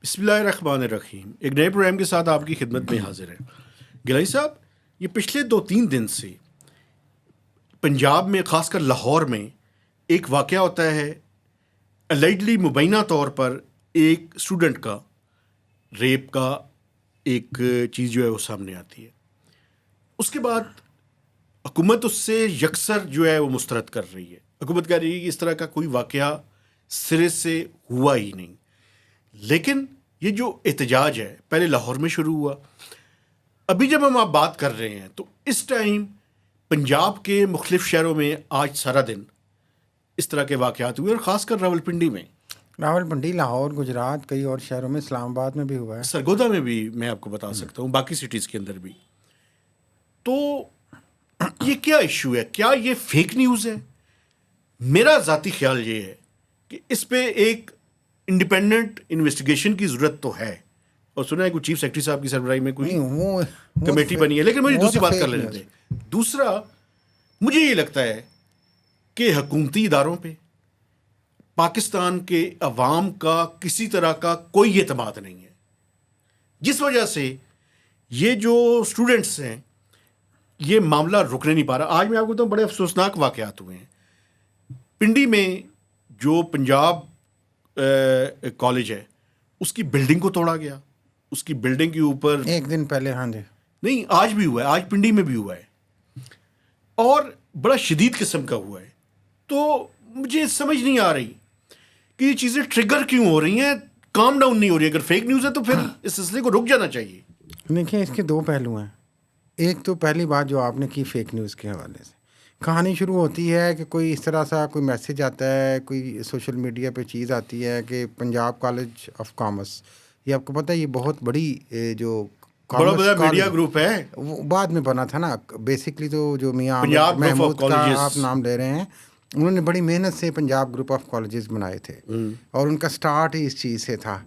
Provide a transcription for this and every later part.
बिस्मिल्लाहिर्रहमानिर्रहीम। एक नए प्रोग्राम के साथ आपकी खिदमत में हाजिर है। गिलाई साहब, ये पिछले 2-3 दिन से पंजाब में, ख़ासकर लाहौर में, एक वाक़या होता है। अलाइडली मुबैना तौर पर एक स्टूडेंट का रेप का एक चीज़ जो है वो सामने आती है। उसके बाद हुकूमत उससे यकसर जो है वो मुस्तरद कर रही है। हुकूमत कह रही है कि इस तरह का कोई वाक़या सिरे से हुआ ही नहीं। लेकिन ये जो एहतजाज है पहले लाहौर में शुरू हुआ। अभी जब हम आप बात कर रहे हैं तो इस टाइम पंजाब के मुख्तलिफ शहरों में आज सारा दिन इस तरह के वाक़यात हुए और ख़ासकर रावलपिंडी में, रावलपिंडी, लाहौर, गुजरात, कई और शहरों में, इस्लामाबाद में भी हुआ है, सरगोदा में भी मैं आपको बता सकता हूँ, बाकी सिटीज़ के अंदर भी। तो ये क्या इशू है? क्या ये फेक न्यूज़ है? मेरा ज़ाती ख्याल ये है कि इस पे एक इंडिपेंडेंट इन्वेस्टिगेशन की ज़रूरत तो है। और सुना है कुछ चीफ सेक्रेटरी साहब की सरबराही में कोई नहीं वो कमेटी बनी है। लेकिन मुझे दूसरी बात कर फेक लेने न्यूज़। दें। दूसरा, मुझे ये लगता है कि हुकूमती इदारों पे पाकिस्तान के अवाम का किसी तरह का कोई एतमाद नहीं है, जिस वजह से ये जो स्टूडेंट्स हैं ये मामला रुकने नहीं पा रहा। आज मैं आपको तो बड़े अफसोसनाक वाक़यात हुए हैं। पिंडी में जो पंजाब कॉलेज है उसकी बिल्डिंग को तोड़ा गया। उसकी बिल्डिंग के ऊपर एक दिन पहले, हाँ जी, नहीं, आज भी हुआ है, आज पिंडी में भी हुआ है और बड़ा शदीद किस्म का हुआ है। तो मुझे समझ नहीं आ रही कि ये चीज़ें ट्रिगर क्यों हो रही हैं, काम डाउन नहीं हो रही है। अगर फेक न्यूज़ है तो फिर इस सिलसिले को रुक जाना चाहिए। देखिए इसके दो पहलू हैं। एक तो पहली बात जो आपने की फेक न्यूज़ के हवाले से, कहानी शुरू होती है कि कोई इस तरह सा कोई मैसेज आता है, कोई सोशल मीडिया पे चीज़ आती है कि पंजाब कॉलेज ऑफ कॉमर्स, ये आपको पता है ये बहुत बड़ी जो बड़ा कॉमर्स बड़ा मीडिया कॉलेज ग्रुप है। वो बाद में बना था ना। बेसिकली तो जो मियाँ पंजाब ग्रुप ऑफ महमूद का कॉलेजेस। आप नाम ले रहे हैं, उन्होंने बड़ी मेहनत से पंजाब ग्रुप ऑफ कॉलेजेस बनाए थे और उनका स्टार्ट ही इस चीज़ से था।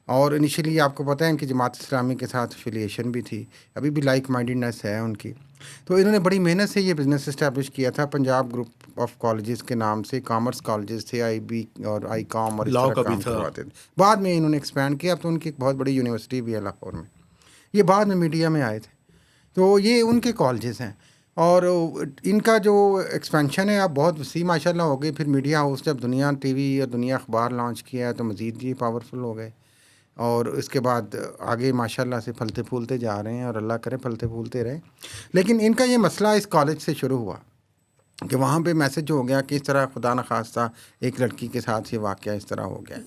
और इनिशियली आपको पता है इनकी जमात इस्लामी के साथ एफिलिएशन भी थी, अभी भी लाइक माइंडेडनेस है उनकी। तो इन्होंने बड़ी मेहनत से ये बिज़नेस इस्टेब्लिश किया था पंजाब ग्रुप ऑफ कॉलेजेस के नाम से। कॉमर्स कॉलेजेस थे, IB और ICOM और इस लॉ तरह का भी काम था। करवाते थे। बाद में इन्होंने एक्सपैंड किया, अब तो उनकी एक बहुत बड़ी यूनिवर्सिटी भी है लाहौर में। ये बाद में मीडिया में आए थे। तो ये उनके कॉलेजेस हैं और इनका जो एक्सपेंशन है अब बहुत वसी माशाल्लाह हो गई। फिर मीडिया हाउस जब दुनिया TV और दुनिया अखबार लॉन्च किया है तो मज़ीद ये पावरफुल हो गए और इसके बाद आगे माशाल्लाह से फलते फूलते जा रहे हैं और अल्लाह करे फलते फूलते रहे। लेकिन इनका ये मसला इस कॉलेज से शुरू हुआ कि वहाँ पे मैसेज हो गया कि इस तरह खुदा न खास्ता एक लड़की के साथ ये वाक़या इस तरह हो गया।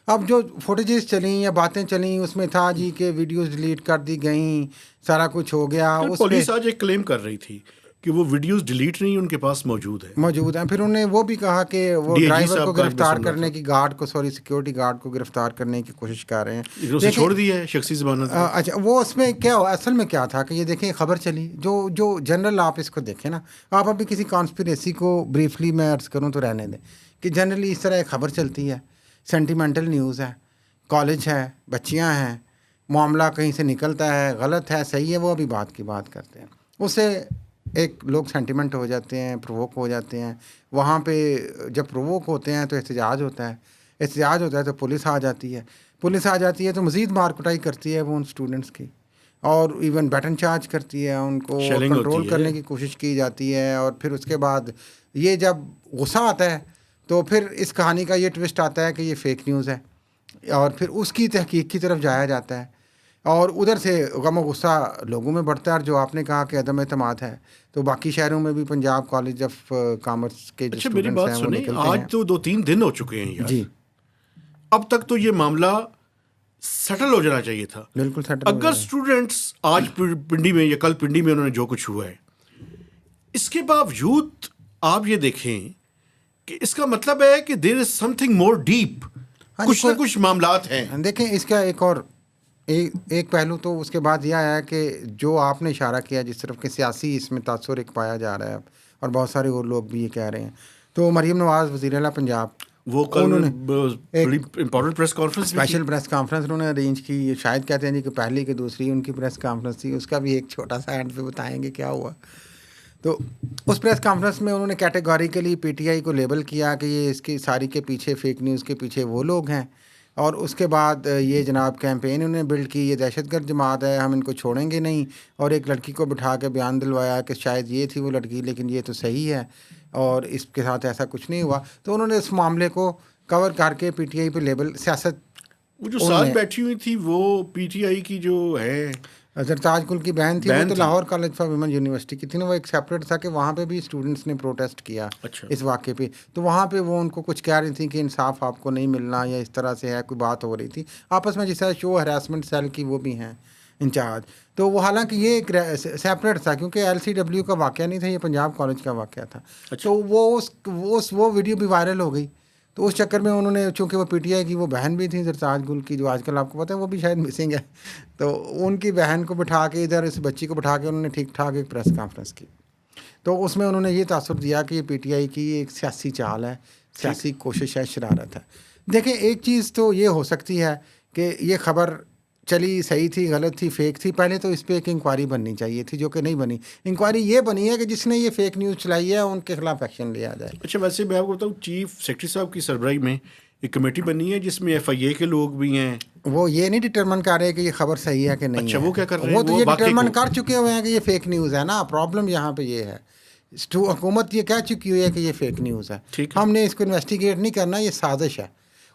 अब जो फुटेजेस चली या बातें चली उसमें था जी कि वीडियोस डिलीट कर दी गई, सारा कुछ हो गया। उस पे पुलिस आज एक क्लेम कर रही थी कि वो वीडियोस डिलीट नहीं, उनके पास मौजूद है। मौजूद हैं। फिर उन्होंने वो भी कहा कि वो DIG ड्राइवर साहब को का आज मैं गिरफ्तार सुन रहा करने था। की गार्ड को, सॉरी सिक्योरिटी गार्ड को गिरफ्तार करने की कोशिश कर रहे हैं। लेकिन उसे छोड़ दिया है शख्सी ज़मानत पे। अच्छा, वो उसमें क्या असल में क्या था कि ये देखें खबर चली जो जो जनरल आप इसको देखें ना, आप अभी किसी कॉन्स्पिरेसी को ब्रीफली मैं अर्ज़ करूँ तो रहने दें कि जनरली इस तरह एक खबर चलती है, सेंटिमेंटल न्यूज़ है, कॉलेज है, बच्चियाँ हैं, मामला कहीं से निकलता है, गलत है सही है, वो अभी बात की बात करते हैं, उससे एक लोग सेंटिमेंट हो जाते हैं, प्रोवोक हो जाते हैं। वहाँ पे जब प्रोवोक होते हैं तो एहतजाज होता है, एहतजाज होता है तो पुलिस आ जाती है, पुलिस आ जाती है तो मज़ीद मार कुटाई करती है वो उन स्टूडेंट्स की और इवन बैटन चार्ज करती है, उनको शेलिंग कंट्रोल होती करने है। की कोशिश की जाती है। और फिर उसके बाद ये जब गुस्सा आता है तो फिर इस कहानी का ये ट्विस्ट आता है कि ये फ़ेक न्यूज़ है और फिर उसकी तहकीक की तरफ जाया जाता है और उधर से गम और गुस्सा लोगों में बढ़ता है। और जो आपने कहा कि अदम एतमाद है, तो बाकी शहरों में भी पंजाब कॉलेज ऑफ कॉमर्स के जो अच्छा, मेरी स्टूडेंट्स बात हैं वो सुने, निकलते आज हैं। तो 2-3 दिन हो चुके हैं यार। जी अब तक तो ये मामला सेटल हो जाना चाहिए था। बिल्कुल सेटल हो अगर जाए। स्टूडेंट्स आज पिंडी में या कल पिंडी में उन्होंने जो कुछ हुआ है, इसके बावजूद आप ये देखें कि इसका मतलब है कि there is something more deep. हाँ जी, कुछ ना कुछ मामलात हैं। देखें इसका एक और एक पहलू तो उसके बाद यह आया कि जो आपने इशारा किया जिस तरफ के सियासी इसमें तासुर एक पाया जा रहा है और बहुत सारे और लोग भी ये कह रहे हैं। तो मरीम नवाज़ वज़ीर आला पंजाब, वो कल उन्होंने बड़ी इंपॉर्टेंट प्रेस कॉन्फ्रेंस भी स्पेशल की। प्रेस कॉन्फ्रेंस उन्होंने अरेंज की। शायद कहते हैं जी कि पहली कि दूसरी उनकी प्रेस कॉन्फ्रेंस थी, उसका भी एक छोटा सा एंड पे बताएंगे क्या हुआ। तो उस प्रेस कॉन्फ्रेंस में उन्होंने कैटेगोरिकली PTI को लेबल किया कि ये इसकी सारी के पीछे फेक न्यूज़ के पीछे वो लोग हैं और उसके बाद ये जनाब कैंपेन उन्होंने बिल्ड की, ये दहशतगर्द जमात है, हम इनको छोड़ेंगे नहीं, और एक लड़की को बिठा के बयान दिलवाया कि शायद ये थी वो लड़की, लेकिन ये तो सही है और इसके साथ ऐसा कुछ नहीं हुआ। तो उन्होंने इस मामले को कवर करके पीटीआई पे लेबल सियासत, वो जो साथ बैठी हुई थी वो पीटीआई की जो है सरताज कुल की बहन थी, वो तो Lahore college for women university की थी ना, वो एक सेपरेट था कि वहाँ पे भी स्टूडेंट्स ने प्रोटेस्ट किया इस वाक़े पे। तो वहाँ पे वो उनको कुछ कह रही थी कि इंसाफ आपको नहीं मिलना या इस तरह से है, कोई बात हो रही थी आपस में, जिस शो हरासमेंट सेल की वो भी हैं इंचार्ज। तो वो हालांकि ये एक सेपरेट था क्योंकि LCW का वाक़या नहीं था, ये पंजाब कॉलेज का वाक़या था। तो वो वीडियो भी वायरल हो गई। तो उस चक्कर में उन्होंने, चूँकि वो पीटीआई की वो बहन भी थी सरताज गुल की, जो आजकल आपको पता है वो भी शायद मिसिंग है, तो उनकी बहन को बिठा के इधर इस बच्ची को बिठा के उन्होंने ठीक ठाक एक प्रेस कॉन्फ्रेंस की। तो उसमें उन्होंने ये तासुर दिया कि ये पीटीआई की एक सियासी चाल है, सियासी कोशिश है, शरारत है। देखें, एक चीज़ तो ये हो सकती है कि ये खबर चली सही थी, गलत थी, फेक थी, पहले तो इस पर एक इंक्वायरी बननी चाहिए थी, जो कि नहीं बनी। इंक्वायरी ये बनी है कि जिसने ये फेक न्यूज़ चलाई है उनके खिलाफ एक्शन लिया जाए। अच्छा, वैसे मैं आपको बताऊँ, चीफ सेक्रेटरी साहब की सरबराही में एक कमेटी बनी है जिसमें FIA के लोग भी हैं। वो ये नहीं डिटरमिन कर रहे कि ये खबर सही है कि नहीं। अच्छा, है वो क्या कर रहे हैं? वो तो ये डिटरमिन कर चुके हुए हैं कि ये फेक न्यूज़ है ना। प्रॉब्लम यहाँ पे ये है, हुकूमत ये कह चुकी हुई है कि ये फेक न्यूज़ है, हमने इसको इन्वेस्टिगेट नहीं करना, ये साजिश है।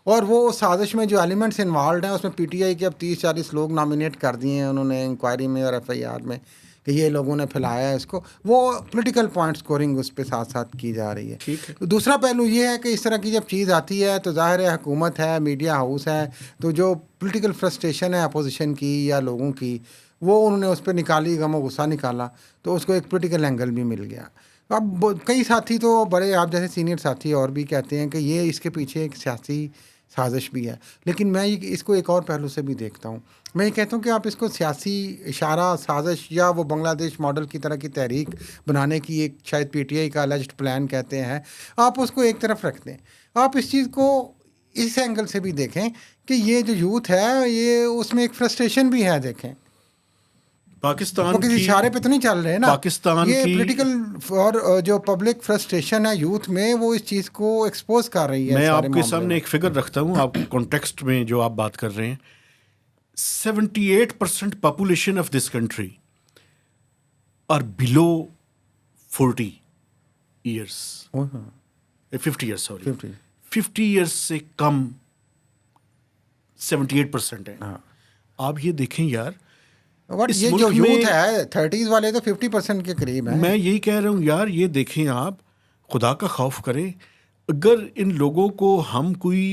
और वो साजिश में जो एलिमेंट्स इन्वॉल्व हैं उसमें पीटीआई के अब 30-40 लोग नॉमिनेट कर दिए हैं उन्होंने इंक्वायरी में और FIR में कि ये लोगों ने फैलाया है इसको। वो पॉलिटिकल पॉइंट स्कोरिंग उस पर साथ साथ की जा रही है। ठीक है। दूसरा पहलू ये है कि इस तरह की जब चीज़ आती है तो ज़ाहिर है हुकूमत है, मीडिया हाउस है, तो जो पॉलिटिकल फ्रस्ट्रेशन है अपोजिशन की या लोगों की, वो उन्होंने उस पर निकाली, गम गुस्सा निकाला, तो उसको एक पॉलिटिकल एंगल भी मिल गया। अब कई साथी तो बड़े, आप जैसे सीनियर साथी और भी कहते हैं कि ये इसके पीछे एक सियासी साजिश भी है, लेकिन मैं इसको एक और पहलू से भी देखता हूँ। मैं ये कहता हूँ कि आप इसको सियासी इशारा, साजिश या वो बांग्लादेश मॉडल की तरह की तहरीक बनाने की एक शायद पीटीआई का अलेज्ड प्लान कहते हैं, आप उसको एक तरफ रख दें। आप इस चीज़ को इस एंगल से भी देखें कि ये जो यूथ है ये उसमें एक फ्रस्ट्रेशन भी है। देखें, पाकिस्तान किसी इशारे पे तो नहीं चल रहे ना, पाकिस्तान ये की पॉलिटिकल और जो पब्लिक फ्रस्ट्रेशन है यूथ में, वो इस चीज़ को एक्सपोज कर रही है। मैं आपके सामने एक फिगर रखता हूँ, आप कॉन्टेक्स्ट में जो आप बात कर रहे हैं, 78% population of this country are below 40 years, 50 years, sorry 50 years से कम 78% है। आप ये देखें यार, ये जो यूथ है 30s वाले तो 50% के करीब है। मैं यही कह रहा हूँ यार, ये देखें आप, खुदा का खौफ करें, अगर इन लोगों को हम कोई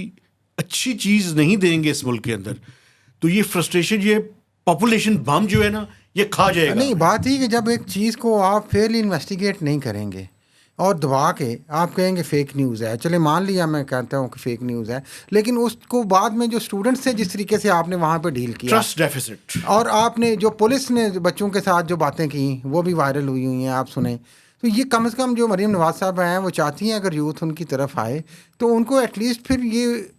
अच्छी चीज़ नहीं देंगे इस मुल्क के अंदर, तो ये फ्रस्ट्रेशन, ये पॉपुलेशन बम जो है ना, ये खा जाएगा। नहीं, बात ही कि जब एक चीज़ को आप फेयरली इन्वेस्टिगेट नहीं करेंगे और दबा के आप कहेंगे फेक न्यूज़ है, चले मान लिया मैं कहता हूँ कि फेक न्यूज़ है, लेकिन उसको बाद में जो स्टूडेंट्स थे जिस तरीके से आपने वहाँ पे डील किया, ट्रस्ट डेफिसिट, और आपने जो पुलिस ने बच्चों के साथ जो बातें की वो भी वायरल हुई हैं, आप सुने। तो ये कम से कम जो मरीम नवाज साहब हैं वो चाहती हैं अगर यूथ उनकी तरफ आए तो उनको एटलीस्ट फिर ये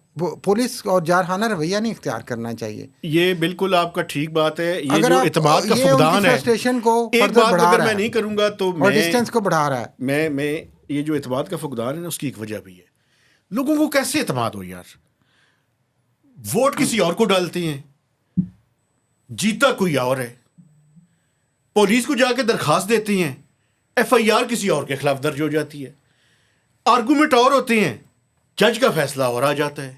पुलिस और जारहाना रवैया नहीं इख्तियार करना चाहिए। ये बिल्कुल आपका ठीक बात है। ये जो इत्तेमाद का फुकदान है, फ्रस्ट्रेशन को एक बात अगर मैं नहीं करूंगा तो और डिस्टेंस को बढ़ा रहा है। मैं ये जो इत्तेमाद का फुकदान है ना, उसकी एक वजह भी है। लोगों को कैसे इत्तेमाद हो यार, वोट किसी और को डालते हैं, जीता कोई और है, पुलिस को जाके दरखास्त देते हैं, FIR किसी और के खिलाफ दर्ज हो जाती है, आर्गूमेंट और होते हैं, जज का फैसला और आ जाता है।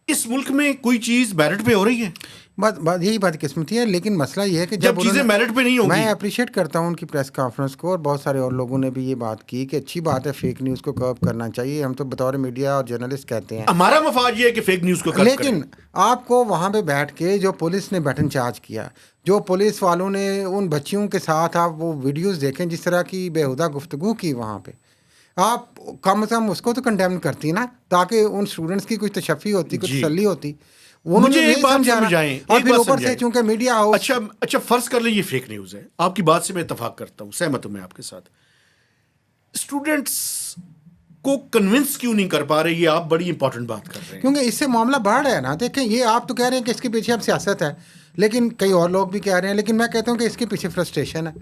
इस मुल्क में कोई चीज़ मेरिट पे हो रही है, बात यही बदकिस्मती है। लेकिन मसला ये है कि जब चीज़ें मेरिट पे नहीं होंगी। मैं अप्रिशिएट करता हूँ उनकी प्रेस कॉन्फ्रेंस को, और बहुत सारे और लोगों ने भी ये बात की कि अच्छी बात है, फेक न्यूज़ को कर्व करना चाहिए। हम तो बतौर मीडिया और जर्नलिस्ट कहते हैं हमारा मफाद ये है कि फेक न्यूज़ को कर्व करें। लेकिन आपको वहाँ पे बैठ के जो पुलिस ने बैटन चार्ज किया, जो पुलिस वालों ने उन बच्चियों के साथ, आप वो वीडियोज़ देखें जिस तरह की बेहुदा गुफ्तगू की वहाँ पे, आप कम से कम उसको तो कंडेम करती ना, ताकि उन स्टूडेंट्स की कुछ तशफ़ी होती, कुछ तसल्ली होती। मुझे एक बात समझाएं, और फिर ऊपर से चूंकि मीडिया हाउस, अच्छा फर्ज कर ले ये फेक न्यूज़ है, आपकी बात से मैं इत्तेफाक करता हूँ, सहमत हूँ मैं आपके साथ। स्टूडेंट्स को कन्विंस क्यों नहीं कर पा रहे, ये आप बड़ी इंपॉर्टेंट बात कर रहे हैं, क्योंकि इससे मामला बढ़ रहा है ना। देखें, ये आप तो कह रहे हैं कि इसके पीछे अब सियासत है, लेकिन कई और लोग भी कह रहे हैं, लेकिन मैं कहता हूँ कि इसके पीछे फ्रस्ट्रेशन है।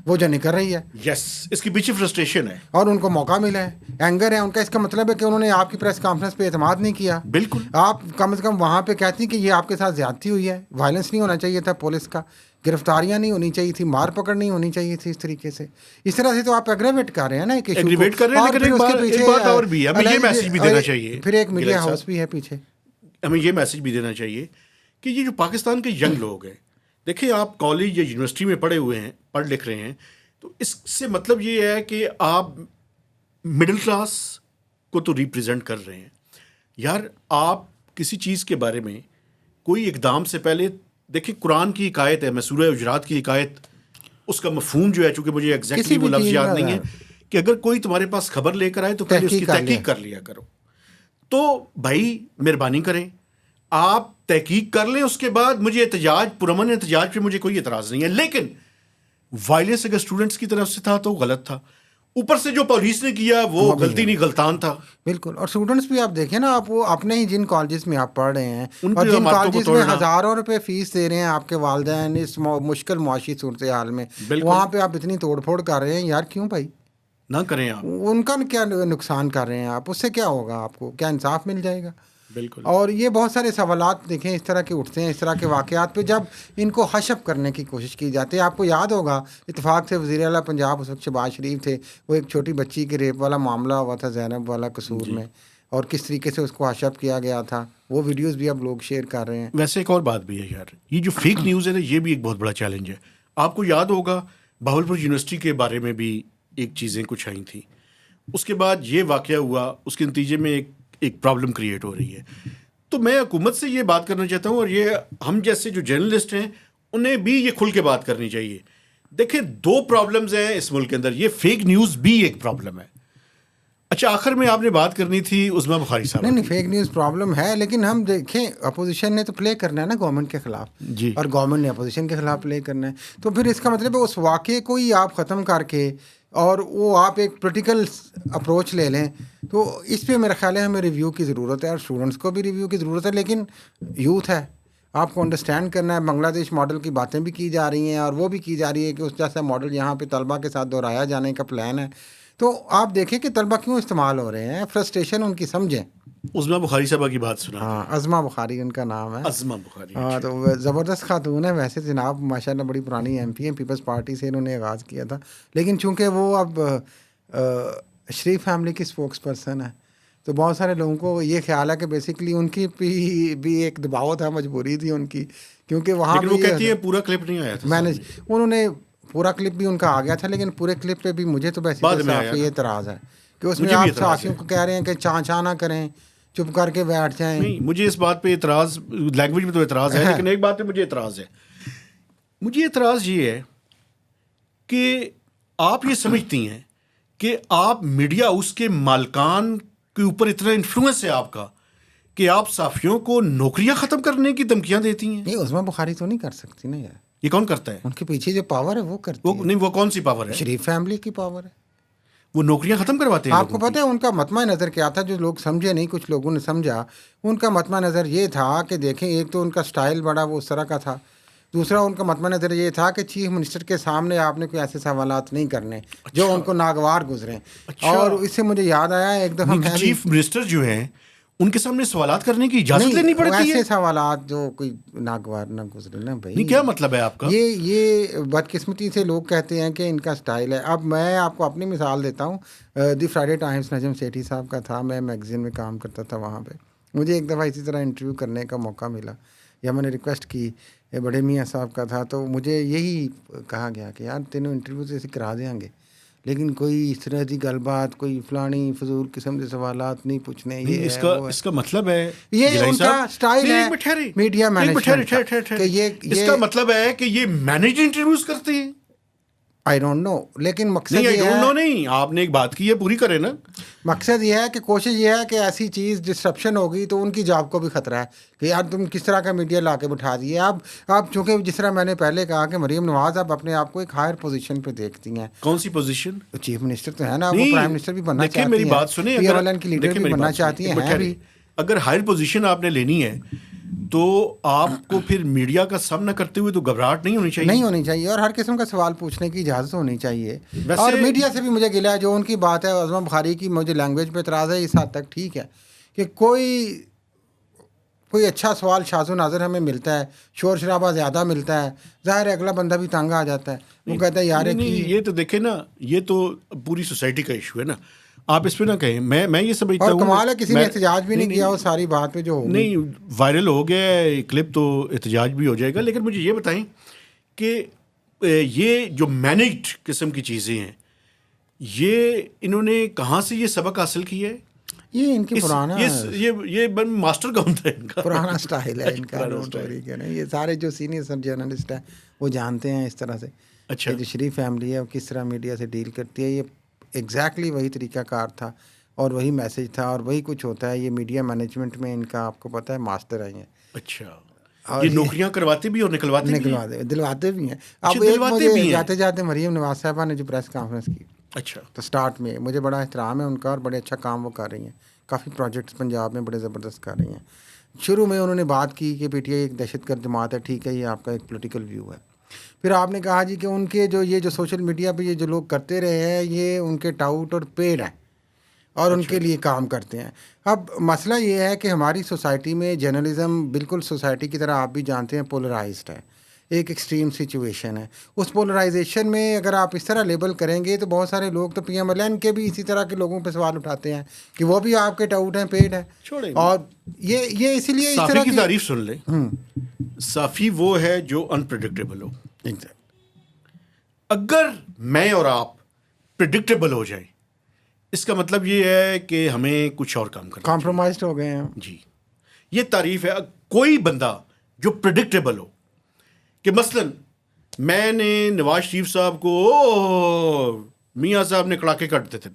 वो जो निकल रही है। यस, इसके पीछे फ्रस्ट्रेशन है और उनको मौका मिला है, एंगर है उनका। इसका मतलब है कि उन्होंने आपकी प्रेस कॉन्फ्रेंस पे एतमाद नहीं किया। बिल्कुल। आप कम से कम वहाँ पे कहती हैं कि ये आपके साथ ज्यादती हुई है, वायलेंस नहीं होना चाहिए था, पुलिस का गिरफ्तारियां नहीं होनी चाहिए थी, मार पकड़ नहीं होनी चाहिए थी। इस तरीके से, इस तरह से तो आप एग्रेवेट कर रहे हैं ना, एग्रीवेट कर रहे हैं। लेकिन एक बात और भी है, हमें ये मैसेज भी देना चाहिए, फिर एक मीडिया हाउस भी है पीछे, हमें ये मैसेज भी देना चाहिए कि ये जो पाकिस्तान के यंग लोग हैं, देखिए आप कॉलेज या यूनिवर्सिटी में पढ़े हुए हैं, पढ़ लिख रहे हैं, तो इससे मतलब ये है कि आप मिडिल क्लास को तो रिप्रेजेंट कर रहे हैं। यार आप किसी चीज़ के बारे में कोई इकदाम से पहले देखिए, कुरान की एक आयत है, मैं सूरह हुजरात की एक आयत, उसका मफहूम जो है, चूंकि मुझे एग्जैक्टली वो लफ्ज़ याद नहीं है, कि अगर कोई तुम्हारे पास खबर लेकर आए तो पहले उसकी तहकीक कर लिया करो। तो भाई मेहरबानी करें, आप तहकीक कर लें, उसके बाद मुझे एहतजाज, पुरअमन एहतजाज पे मुझे कोई एतराज़ नहीं है, लेकिन वायलेंस अगर स्टूडेंट्स की तरफ से था तो गलत था। ऊपर से जो पुलिस ने किया वो गलती नहीं, गलतान था। बिल्कुल। और स्टूडेंट्स भी आप देखें ना, आप वो अपने ही जिन कॉलेजेस में आप पढ़ रहे हैं और जिन कॉलेजेस में हज़ारों रुपए फीस दे रहे हैं आपके वालिदैन इस मुश्किल मुआशी सूरत हाल में, वहाँ पे आप इतनी तोड़फोड़ कर रहे हैं। यार क्यों भाई ना करें आप? उनका क्या नुकसान कर रहे हैं आप? उससे क्या होगा? आपको क्या इंसाफ मिल जाएगा? बिल्कुल। और ये बहुत सारे सवालात देखें इस तरह के उठते हैं, इस तरह के वाक़यात पे जब इनको हशप करने की कोशिश की जाती है। आपको याद होगा इत्तेफाक से वज़ीर आला पंजाब उस वक्त शहबाज शरीफ थे, वो एक छोटी बच्ची के रेप वाला मामला हुआ था ज़ैनब वाला कसूर में, और किस तरीके से उसको हशप किया गया था। वो वीडियोज़ भी अब लोग शेयर कर रहे हैं। वैसे एक और बात भी है यार, ये जो फेक न्यूज़ है ना, ये भी एक बहुत बड़ा चैलेंज है। आपको याद होगा बहावलपुर यूनिवर्सिटी के बारे में भी एक चीज़ें कुछ आई थी, उसके बाद ये वाक़या हुआ, उसके नतीजे में एक प्रॉब्लम क्रिएट हो रही है। तो मैं हुकूमत से ये बात करना चाहता हूँ, और ये हम जैसे जो जर्नलिस्ट हैं उन्हें भी ये खुल के बात करनी चाहिए। देखिए, दो प्रॉब्लम्स हैं इस मुल्क के अंदर, ये फेक न्यूज़ भी एक प्रॉब्लम है। अच्छा, आखिर में आपने बात करनी थी उस्मा बुखारी साहब। नहीं, फेक न्यूज़ प्रॉब्लम है, लेकिन हम देखें अपोजिशन ने तो प्ले करना है ना गवर्नमेंट के खिलाफ जी, और गवर्नमेंट ने अपोजिशन के खिलाफ प्ले करना है। तो फिर इसका मतलब है उस वाक़े को ही आप ख़त्म करके और वो आप एक पोलिटिकल अप्रोच ले लें, तो इस पे मेरा ख्याल है हमें रिव्यू की ज़रूरत है, और स्टूडेंट्स को भी रिव्यू की ज़रूरत है। लेकिन यूथ है, आपको अंडरस्टैंड करना है। बांग्लादेश मॉडल की बातें भी की जा रही हैं, और वो भी की जा रही है कि उस जैसा मॉडल यहाँ पे तलबा के साथ दोहराया जाने का प्लान है। तो आप देखें कि तलबा क्यों इस्तेमाल हो रहे हैं, फ्रस्ट्रेशन उनकी समझें। उस्मा बुखारी साहबा की बात सुना। हाँ, अज़मा बुखारी उनका नाम है। अज़मा बुखारी। हाँ, तो वो ज़बरदस्त खातून है वैसे जनाब, माशाल्लाह बड़ी पुरानी MP हैं, पीपल्स पार्टी से इन्होंने आगाज़ किया था। लेकिन चूंकि वो अब शरीफ फैमिली की स्पोक्स पर्सन है, तो बहुत सारे लोगों को ये ख्याल है कि बेसिकली उनकी भी एक दबाव था, मजबूरी थी उनकी, क्योंकि वहाँ वो कहती है पूरा क्लिप नहीं आया था, मैंने उन्होंने पूरा क्लिप भी उनका आ गया था, लेकिन पूरे क्लिप पे भी मुझे तो बेसिकली ये एतराज़ है कि उसमें आप साथियों को कह रहे हैं कि चा ना करें, चुप करके बैठ जाएं। नहीं, मुझे इस बात पे एतराज़, लैंग्वेज में तो एतराज़ है, लेकिन एक बात पे मुझे एतराज़ है। मुझे एतराज़ ये है कि आप ये समझती हैं कि आप मीडिया हाउस के मालकान के ऊपर इतना इन्फ्लुएंस है आपका कि आप साफियों को नौकरियां ख़त्म करने की धमकियां देती हैं। नहीं, उस्मा बुखारी तो नहीं कर सकती ना यार। ये कौन करता है? उनके पीछे जो पावर है वो करती है। नहीं, वो कौन सी पावर है? शरीफ फैमिली की पावर है। वो नौकरियां ख़त्म करवाते हैं। आपको पता है उनका मतमा नज़र क्या था, जो लोग समझे नहीं, कुछ लोगों ने समझा। उनका मतमा नज़र ये था कि देखें, एक तो उनका स्टाइल बड़ा वो उस तरह का था, दूसरा उनका मतमा नज़र ये था कि चीफ मिनिस्टर के सामने आपने कोई ऐसे सवालात नहीं करने जो उनको नागवार गुजरें। और इससे मुझे याद आया एक दफ़ा चीफ मिनिस्टर जो हैं उनके सामने सवालात करने की इजाज़त लेनी पड़ती है। ऐसे सवालात जो कोई नागवार ना गुजरे ना भाई। नहीं, क्या मतलब है आपका? ये बदकिस्मती से लोग कहते हैं कि इनका स्टाइल है। अब मैं आपको अपनी मिसाल देता हूँ। दी फ्राइडे टाइम्स नजम सेठी साहब का था, मैं मैगज़ीन में काम करता था वहाँ पे। मुझे एक दफ़ा इसी तरह इंटरव्यू करने का मौका मिला, या मैंने रिक्वेस्ट की, बड़े मियाँ साहब का था, तो मुझे यही कहा गया कि यार तेनों इंटरव्यू से करा देंगे, लेकिन कोई इस तरह की गलबात, कोई फलानी फजूल किस्म के सवालात नहीं पूछने। ये इसका मतलब है ये उनका स्टाइल है मीडिया मैनेजमेंट। इसका मतलब है कि ये मैनेज इंटरव्यूज करते हैं। आई डोंट नो, लेकिन मकसद नहीं, ये है, नहीं, आपने एक बात की है, पूरी करें ना। मकसद ये है कि कोशिश ये है कि ऐसी चीज़ डिस्ट्रप्शन होगी तो उनकी जॉब को भी खतरा है कि यार तुम किस तरह का मीडिया ला के बिठा दिए। आप चूँकि जिस तरह मैंने पहले कहा कि मरीम नवाज आप अपने आप को एक हायर पोजीशन पे देखती हैं। कौन सी पोजीशन? चीफ मिनिस्टर तो है ना, वो प्राइम मिनिस्टर भी बनना चाहती हैं, मेरी बात सुने, PMLN की लीडर भी बनना चाहती हैं भी। अगर हायर पोजीशन आपने लेनी है तो आपको फिर मीडिया का सामना करते हुए तो घबराहट नहीं होनी चाहिए। नहीं होनी चाहिए और हर किस्म का सवाल पूछने की इजाज़त होनी चाहिए। वैसे- और मीडिया से भी मुझे गिला है, जो उनकी बात है अज़मा बुखारी की, मुझे लैंग्वेज पे एतराज़ है, इस हद तक ठीक है कि कोई अच्छा सवाल शाज़ो नाज़र हमें मिलता है, शोर शराबा ज़्यादा मिलता है, ज़ाहिर है अगला बंदा भी तंग आ जाता है, वो कहता है यार नहीं, कि ये तो देखे ना, ये तो पूरी सोसाइटी का इशू है ना, आप इस पे ना कहें। मैं ये समझता और हूँ, कमाल है किसी ने मैं- एहतजाज भी नहीं किया, वो सारी बात पे जो होगी। नहीं, वायरल हो गया है क्लिप तो एहतजाज भी हो जाएगा। लेकिन मुझे ये बताएं कि ये जो मैनेज्ड किस्म की चीज़ें हैं, ये इन्होंने कहाँ से ये सबक हासिल किया है? ये इनकी पुराना ये मास्टर कौन था इनका? पुराना स्टाइल है इनका, पुराना डोंट स्टाइल। वरी करें। ये सारे जो सीनियर जर्नलिस्ट हैं वो जानते हैं इस तरह से। अच्छा। ये जो शरीफ फैमिली है वो किस तरह मीडिया से डील करती है, ये एग्जैक्टली वही तरीकाकार था और वही मैसेज था और वही कुछ होता है। ये मीडिया मैनेजमेंट में इनका आपको पता है मास्टर आई हैं। अच्छा, और ये नौकरियां करवाते भी और निकलवाते भी हैं? दिलवाते भी हैं। अच्छा, अब एक दिलवाते भी मुझे हैं। जाते जाते मरीम नवाज साहबा ने जो प्रेस कॉन्फ्रेंस की अच्छा, तो स्टार्ट में मुझे बड़ा एहतराम है उनका और बड़े अच्छा काम वो कर रही हैं। काफ़ी प्रोजेक्ट्स पंजाब में बड़े ज़बरदस्त कर रही हैं। शुरू में उन्होंने बात की कि पीटीआई एक दहशतगर्द जमात है, ठीक है, ये आपका एक पॉलिटिकल व्यू है। फिर आपने कहा जी कि उनके जो सोशल मीडिया पे ये जो लोग करते रहे हैं ये उनके टाउट और पेड हैं और उनके लिए काम करते हैं। अब मसला ये है कि हमारी सोसाइटी में जर्नलिज़म बिल्कुल सोसाइटी की तरह आप भी जानते हैं पोलराइज्ड है, एक एक्सट्रीम सिचुएशन है। उस पोलराइजेशन में अगर आप इस तरह लेबल करेंगे तो बहुत सारे लोग तो पीएमएलएन के भी इसी तरह के लोगों पे सवाल उठाते हैं कि वो भी आपके टाउट हैं, पेड हैं। छोड़ें। और ये इसीलिए इस साफी तरह की तारीफ सुन ले। साफी वो है जो अनप्रिडिक्टेबल हो। अगर मैं और आप प्रिडिक्टेबल हो जाए, इसका मतलब ये है कि हमें कुछ और काम करना कॉम्प्रोमाइज हो गए हैं। जी, ये तारीफ है। कोई बंदा जो प्रिडिक्टेबल हो कि मसलन मैंने नवाज शरीफ साहब को मियाँ साहब ने कड़ाके काट देते थे,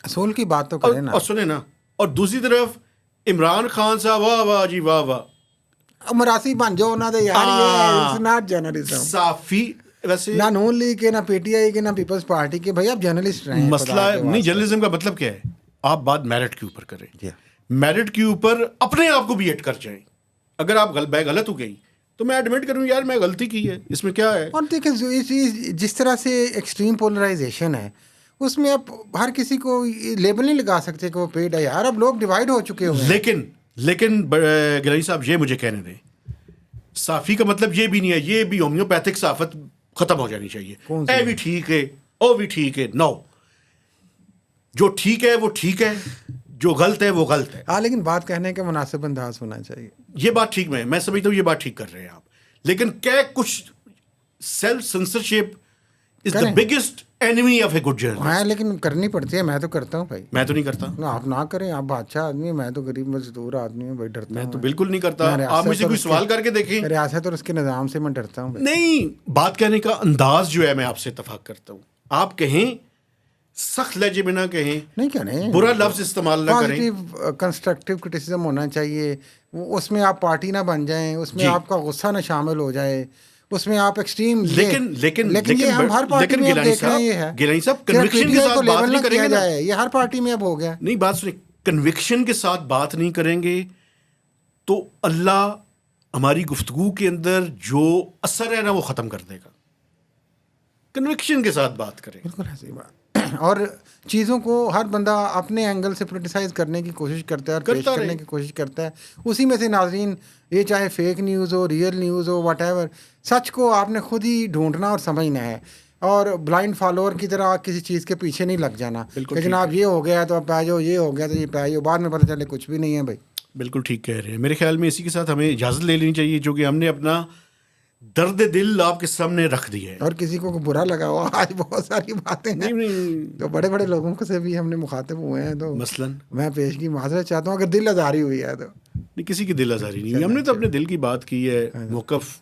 असूल की बात तो करें ना। और सुने ना, और दूसरी तरफ इमरान खान साहब वाह वाह जी वाह वाह, मरासी बन जाओ ना, तो यार ये इट्स नॉट जर्नलिज्म। साफी वैसे ना नून लीग के, ना पीटीआई के, ना पीपल्स पार्टी के, भाई आप जर्नलिस्ट रहे हैं। मसला नहीं, जर्नलिज्म का मतलब क्या है? आप बात मेरिट के ऊपर करें, Yeah. मेरिट के ऊपर अपने आप को भी एड कर जाएं। अगर आप गलत हो गई तो मैं एडमिट करूं यार मैं गलती की है, इसमें क्या है? और देखिए जिस तरह से एक्सट्रीम पोलराइजेशन है उसमें आप हर किसी को लेबल नहीं लगा सकते कि वो पेड है। यार अब लोग डिवाइड हो चुके हुए हैं। लेकिन गिलानी साहब ये मुझे कहने दें, साफी का मतलब ये भी नहीं है, ये भी होम्योपैथिक साफत खत्म हो जानी चाहिए। कौन सी ए भी ठीक है, ओ भी ठीक है। नो, जो ठीक है वो ठीक है, जो गलत है वो गलत है। हाँ, लेकिन बात कहने का मुनासिब अंदाज होना चाहिए। ये बात ठीक, मैं समझता हूँ ये बात ठीक कर रहे हैं आप। लेकिन क्या कुछ self censorship is the biggest enemy of a good journalist. हाँ, लेकिन करनी पड़ती है। मैं तो करता हूँ भाई। मैं तो नहीं करता। ना आप ना करें, आप बादशाह आदमी, मैं तो गरीब मजदूर आदमी हूँ भाई, डरता मैं हूँ। तो बिल्कुल नहीं करता। मैं आप मुझे रियासत और कोई उसके- सवाल करके देखें। रियासत और उसके निज़ाम से मैं डरता हूँ भाई। नहीं, बात कहने का अंदाज जो है मैं आपसे इत्तेफाक करता हूँ। आप कहें सख्त लहजे में ना कहें, नहीं क्या नहीं, बुरा लफ्ज इस्तेमाल ना करें। पॉजिटिव कंस्ट्रक्टिव क्रिटिसिज्म होना चाहिए। उसमें आप पार्टी ना बन जाएं, उसमें जी। आपका गुस्सा ना शामिल हो जाए, उसमें आप एक्सट्रीम लेकिन ये हम हर पार्टी में अब देख रहे हैं। ये है गिलानी साहब, सिर्फ कन्विक्शन के PTI साथ को बात लेबल नहीं ना किया करेंगे ना। जाए, ये हर पार्टी में अब हो गया। नहीं, बात सुनिए, कन्विक्शन के साथ बात नहीं करेंगे तो अल्लाह हमारी गुफ्तगू के अंदर जो असर है ना वो ख़त्म कर देगा। कन्विक्शन के साथ बात करें। बिल्कुल ऐसी बात। और चीज़ों को हर बंदा अपने एंगल से क्रिटिसाइज़ करने की कोशिश करता है और पेश करता करने रहे। की कोशिश करता है। उसी में से नाजरीन, ये चाहे फेक न्यूज़ हो, रियल न्यूज़ हो, व्हाटएवर, सच को आपने खुद ही ढूंढना और समझना है और ब्लाइंड फॉलोअर की तरह किसी चीज़ के पीछे नहीं लग जाना। बिल्कुल लेकिन ठीक आप ये हो गया तो आप पै जाओ, ये हो गया तो ये पै जाओ, बाद में पता चले कुछ भी नहीं है भाई। बिल्कुल ठीक कह रहे हैं। मेरे ख्याल में इसी के साथ हमें इजाज़त ले लेनी चाहिए, जो कि हमने अपना दर्द दिल आपके सामने रख दिया है। और किसी को बुरा लगा हुआ, आज बहुत सारी बातें हैं नहीं, तो बड़े बड़े लोगों को से भी हमने मुखातिब हुए हैं, तो मसलन मैं पेश की माजरत चाहता हूँ अगर दिल आज़ारी हुई है तो। नहीं, किसी की दिल आज़ारी नहीं हुई। हमने तो अपने दिल की बात की है, मौक़िफ़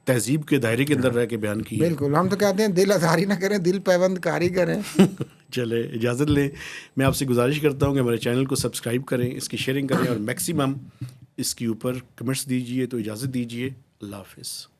तहजीब के दायरे के अंदर रह के बयान की है। बिल्कुल, हम तो कहते हैं दिल आज़ारी ना करें, दिल पैबंदकारी करें। चले, इजाज़त लें। मैं आपसे गुजारिश करता हूँ कि हमारे चैनल को सब्सक्राइब करें, इसकी शेयरिंग करें और मैक्सिमम इसके ऊपर कमेंट्स दीजिए। तो इजाज़त दीजिए, अल्लाह हाफ़िज़।